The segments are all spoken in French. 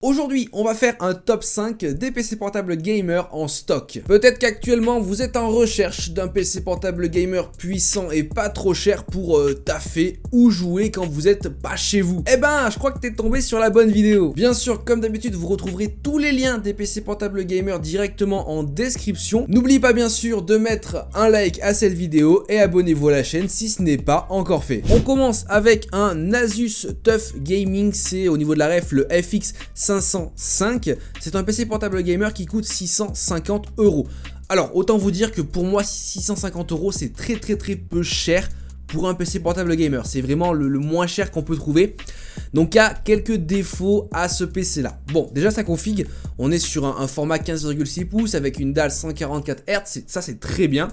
Aujourd'hui, on va faire un top 5 des PC portables gamer en stock. Peut-être qu'actuellement, vous êtes en recherche d'un PC portable gamer puissant et pas trop cher pour taffer ou jouer quand vous êtes pas chez vous. Eh ben, je crois que t'es tombé sur la bonne vidéo. Bien sûr, comme d'habitude, vous retrouverez tous les liens des PC portables gamer directement en description. N'oubliez pas bien sûr de mettre un like à cette vidéo et abonnez-vous à la chaîne si ce n'est pas encore fait. On commence avec un Asus TUF Gaming, c'est au niveau de la ref le FX 505, c'est un PC portable gamer qui coûte 650 €. Alors autant vous dire que pour moi 650 € c'est très peu cher pour un PC portable gamer, c'est vraiment le moins cher qu'on peut trouver. Donc il y a quelques défauts à ce PC là. Bon, déjà sa config, on est sur un format 15,6 pouces avec une dalle 144 Hz, ça c'est très bien.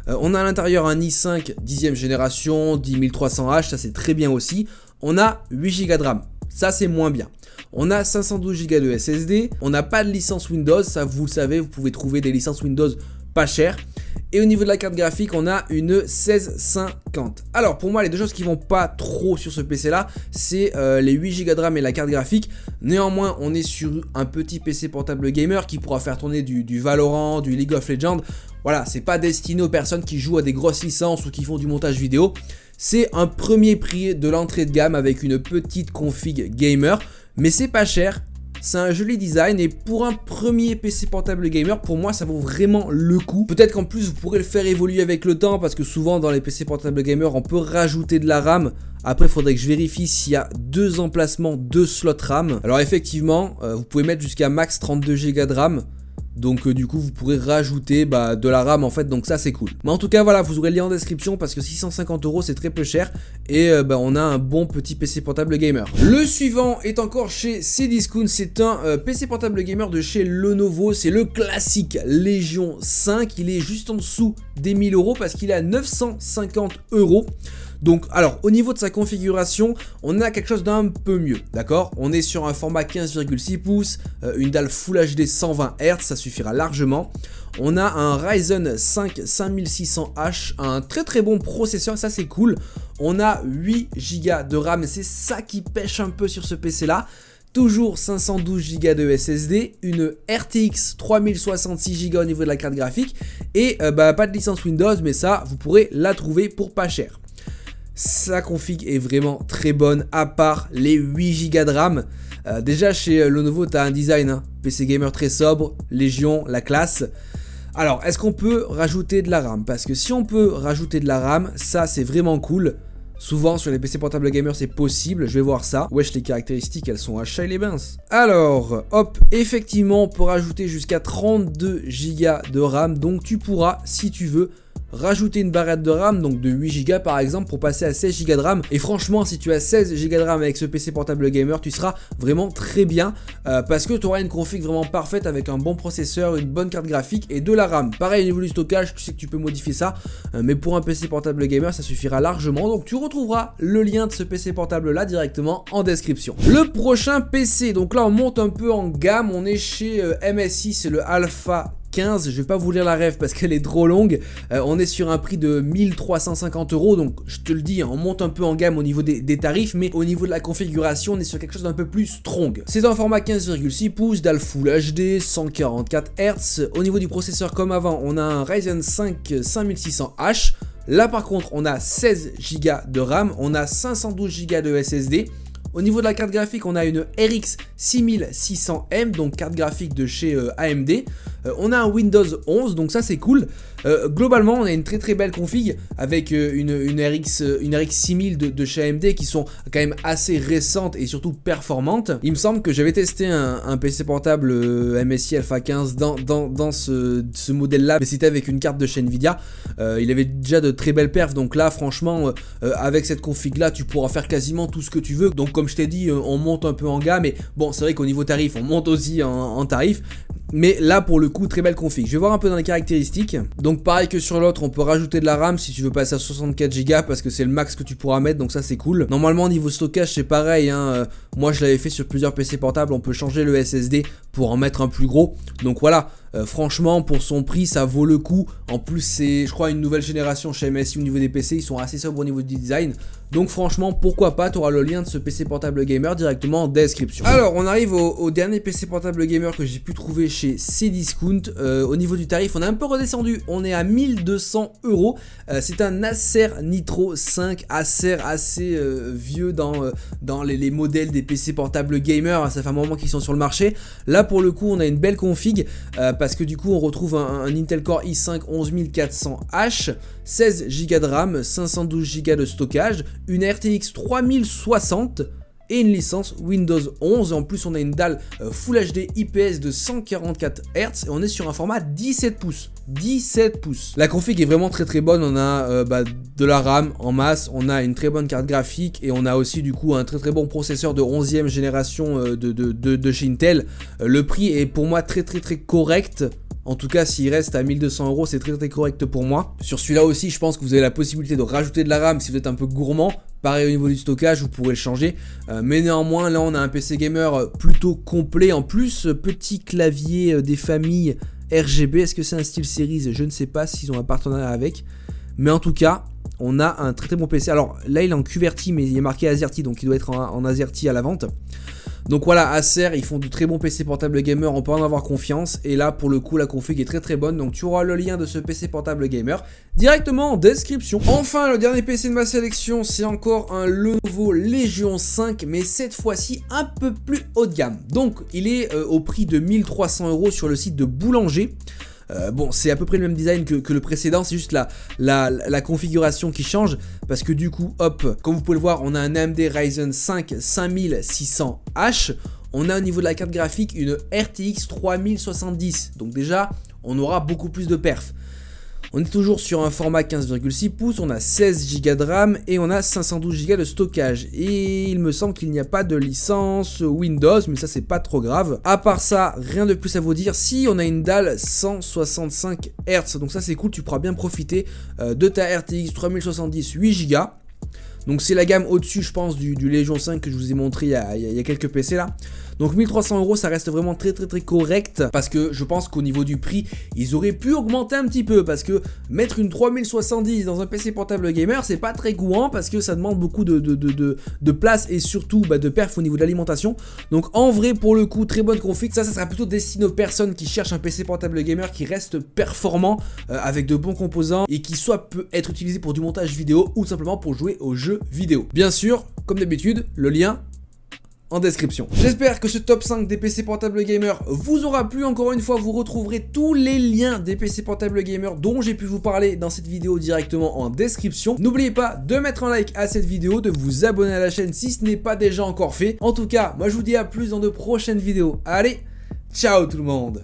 On a à l'intérieur un i5 10e génération, 10300H, ça c'est très bien aussi. On a 8 Go de RAM, ça c'est moins bien. On a 512 Go de SSD, on n'a pas de licence Windows, ça vous le savez, vous pouvez trouver des licences Windows pas chères. Et au niveau de la carte graphique, on a une 1650. Alors pour moi, les deux choses qui vont pas trop sur ce PC là, c'est les 8 Go de RAM et la carte graphique. Néanmoins, on est sur un petit PC portable gamer qui pourra faire tourner du Valorant, du League of Legends. Voilà, c'est pas destiné aux personnes qui jouent à des grosses licences ou qui font du montage vidéo. C'est un premier prix de l'entrée de gamme avec une petite config gamer, mais c'est pas cher. C'est un joli design et pour un premier PC portable gamer, pour moi ça vaut vraiment le coup. Peut-être qu'en plus vous pourrez le faire évoluer avec le temps parce que souvent dans les PC portable gamer on peut rajouter de la RAM. Après il faudrait que je vérifie s'il y a 2 emplacements, 2 slots RAM. Alors effectivement vous pouvez mettre jusqu'à max 32 Go de RAM. Donc du coup vous pourrez rajouter de la RAM en fait, donc ça c'est cool. Mais en tout cas voilà, vous aurez le lien en description parce que 650 € c'est très peu cher. Et on a un bon petit PC portable gamer. Le suivant est encore chez Cdiscount, c'est un PC portable gamer de chez Lenovo. C'est le classique Legion 5, il est juste en dessous des 1000 € parce qu'il est à 950 €. Donc alors au niveau de sa configuration, on a quelque chose d'un peu mieux, d'accord. On est sur un format 15,6 pouces, une dalle Full HD 120 Hz, ça suffira largement. On a un Ryzen 5 5600H, un très bon processeur, ça c'est cool. On a 8 Go de RAM, c'est ça qui pêche un peu sur ce PC là. Toujours 512 Go de SSD, une RTX 3066 Go au niveau de la carte graphique. Et pas de licence Windows, mais ça vous pourrez la trouver pour pas cher. Sa config est vraiment très bonne à part les 8 Go de RAM. Déjà chez Lenovo tu as un design PC gamer très sobre, Légion, la classe. Alors est-ce qu'on peut rajouter de la RAM? Parce que si on peut rajouter de la RAM, ça c'est vraiment cool. Souvent sur les PC portables gamer c'est possible, je vais voir ça. Wesh, les caractéristiques elles sont à chat les bains. Alors hop, effectivement on peut rajouter jusqu'à 32 Go de RAM. Donc tu pourras, si tu veux, rajouter une barrette de RAM, donc de 8 Go par exemple, pour passer à 16 Go de RAM. Et franchement, si tu as 16 Go de RAM avec ce PC portable gamer, tu seras vraiment très bien parce que tu auras une config vraiment parfaite avec un bon processeur, une bonne carte graphique et de la RAM. Pareil au niveau du stockage, tu sais que tu peux modifier ça, mais pour un PC portable gamer, ça suffira largement. Donc tu retrouveras le lien de ce PC portable là directement en description. Le prochain PC, donc là on monte un peu en gamme, on est chez MSI, c'est le Alpha 15, je vais pas vous lire la ref parce qu'elle est trop longue. On est sur un prix de 1350 €, donc je te le dis, on monte un peu en gamme au niveau des tarifs, mais au niveau de la configuration, on est sur quelque chose d'un peu plus strong. C'est un format 15,6 pouces, dalle Full HD, 144 Hz. Au niveau du processeur, comme avant, on a un Ryzen 5 5600H. Là par contre, on a 16 Go de RAM, on a 512 Go de SSD. Au niveau de la carte graphique, on a une RX 6600M, donc carte graphique de chez AMD. On a un Windows 11, donc ça c'est cool. Globalement, on a une très belle config avec une RX 6000 de chez AMD qui sont quand même assez récentes et surtout performantes. Il me semble que j'avais testé un PC portable MSI Alpha 15 dans ce modèle-là, mais c'était avec une carte de chez Nvidia. Il avait déjà de très belles perfs, donc là franchement, avec cette config-là, tu pourras faire quasiment tout ce que tu veux. Donc comme je t'ai dit, on monte un peu en gamme, mais bon, c'est vrai qu'au niveau tarif, on monte aussi en tarif. Mais là pour le coup très belle config. Je vais voir un peu dans les caractéristiques. Donc pareil que sur l'autre, on peut rajouter de la RAM si tu veux passer à 64 Go parce que c'est le max que tu pourras mettre, donc ça c'est cool. Normalement niveau stockage c'est pareil hein. Moi je l'avais fait sur plusieurs PC portables, on peut changer le SSD pour en mettre un plus gros. Donc voilà, franchement pour son prix ça vaut le coup. En plus c'est je crois une nouvelle génération chez MSI au niveau des PC, ils sont assez sobres au niveau du design. Donc franchement pourquoi pas, tu auras le lien de ce PC portable gamer directement en description. Alors on arrive au dernier PC portable gamer que j'ai pu trouver chez Cdiscount. Au niveau du tarif on a un peu redescendu, on est à 1200 €. C'est un Acer Nitro 5, Acer assez vieux dans les modèles des PC portables gamer, ça fait un moment qu'ils sont sur le marché. Là pour le coup on a une belle config parce que du coup on retrouve un Intel Core i5 11400H, 16 Go de RAM, 512 Go de stockage, une RTX 3060 et une licence Windows 11. En plus on a une dalle Full HD IPS de 144 Hz et on est sur un format 17 pouces. 17 pouces. La config est vraiment très bonne, on a de la RAM en masse, on a une très bonne carte graphique et on a aussi du coup un très bon processeur de 11e génération de chez Intel. Le prix est pour moi très correct. En tout cas, s'il reste à 1200 €, c'est très correct pour moi. Sur celui-là aussi, je pense que vous avez la possibilité de rajouter de la RAM si vous êtes un peu gourmand. Pareil au niveau du stockage, vous pourrez le changer. Mais néanmoins, là, on a un PC gamer plutôt complet. En plus, petit clavier des familles RGB. Est-ce que c'est un SteelSeries? Je ne sais pas s'ils ont un partenariat avec. Mais en tout cas, on a un très bon PC. Alors là, il est en QWERTY, mais il est marqué AZERTY, donc il doit être en AZERTY à la vente. Donc voilà, Acer, ils font du très bon PC portable gamer, on peut en avoir confiance. Et là, pour le coup, la config est très bonne. Donc tu auras le lien de ce PC portable gamer directement en description. Enfin, le dernier PC de ma sélection, c'est encore un Lenovo Legion 5, mais cette fois-ci un peu plus haut de gamme. Donc il est au prix de 1300 € sur le site de Boulanger. Bon, c'est à peu près le même design que le précédent, c'est juste la configuration qui change parce que du coup, hop, comme vous pouvez le voir, on a un AMD Ryzen 5 5600H, on a au niveau de la carte graphique une RTX 3070, donc déjà, on aura beaucoup plus de perf. On est toujours sur un format 15,6 pouces, on a 16 Go de RAM et on a 512 Go de stockage. Et il me semble qu'il n'y a pas de licence Windows, mais ça c'est pas trop grave. À part ça, rien de plus à vous dire. Si on a une dalle 165 Hz, donc ça c'est cool, tu pourras bien profiter de ta RTX 3070 8 Go. Donc c'est la gamme au-dessus je pense du Legion 5 que je vous ai montré il y a quelques PC là. Donc 1300 € ça reste vraiment très correct parce que je pense qu'au niveau du prix ils auraient pu augmenter un petit peu parce que mettre une 3070 dans un PC portable gamer c'est pas très courant parce que ça demande beaucoup de place et surtout de perf au niveau de l'alimentation. Donc en vrai pour le coup très bonne config, ça sera plutôt destiné aux personnes qui cherchent un PC portable gamer qui reste performant avec de bons composants et qui soit peut être utilisé pour du montage vidéo ou simplement pour jouer aux jeux vidéo. Bien sûr, comme d'habitude, le lien en description. J'espère que ce top 5 des PC portables gamer vous aura plu. Encore une fois, vous retrouverez tous les liens des PC portables gamer dont j'ai pu vous parler dans cette vidéo directement en description. N'oubliez pas de mettre un like à cette vidéo, de vous abonner à la chaîne si ce n'est pas déjà encore fait. En tout cas, moi je vous dis à plus dans de prochaines vidéos. Allez, ciao tout le monde!